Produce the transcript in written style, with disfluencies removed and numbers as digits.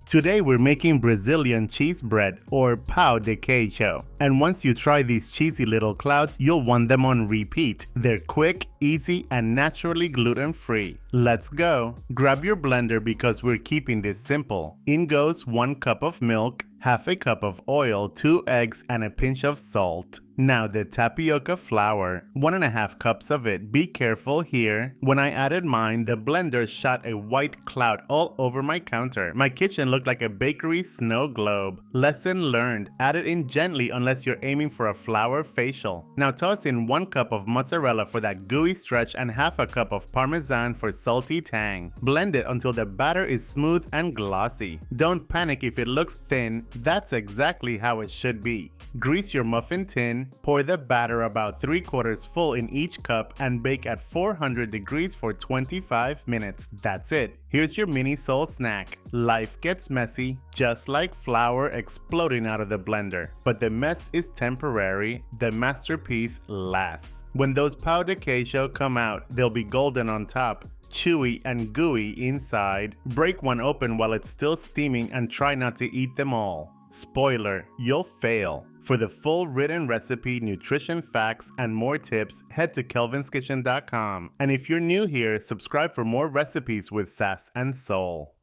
Today we're making Brazilian cheese bread or Pão de Queijo. And once you try these cheesy little clouds, you'll want them on repeat. They're quick, easy, and naturally gluten-free. Let's go! Grab your blender because we're keeping this simple. In goes 1 cup of milk, half a cup of oil, 2 eggs, and a pinch of salt. Now the tapioca flour, 1.5 cups of it. Be careful here. When I added mine, the blender shot a white cloud all over my counter. My kitchen looked like a bakery snow globe. Lesson learned. Add it in gently unless you're aiming for a flour facial. Now toss in 1 cup of mozzarella for that gooey stretch and half a cup of Parmesan for salty tang. Blend it until the batter is smooth and glossy. Don't panic if it looks thin. That's exactly how it should be. Grease your muffin tin. Pour the batter about 3/4 full in each cup and bake at 400 degrees for 25 minutes. That's it. Here's your mini soul snack. Life gets messy, just like flour exploding out of the blender. But the mess is temporary, the masterpiece lasts. When those pão de queijo come out, they'll be golden on top, chewy and gooey inside. Break one open while it's still steaming and try not to eat them all. Spoiler, you'll fail. For the full written recipe, nutrition facts, and more tips, head to kelvinskitchen.com. And if you're new here, subscribe for more recipes with sass and soul.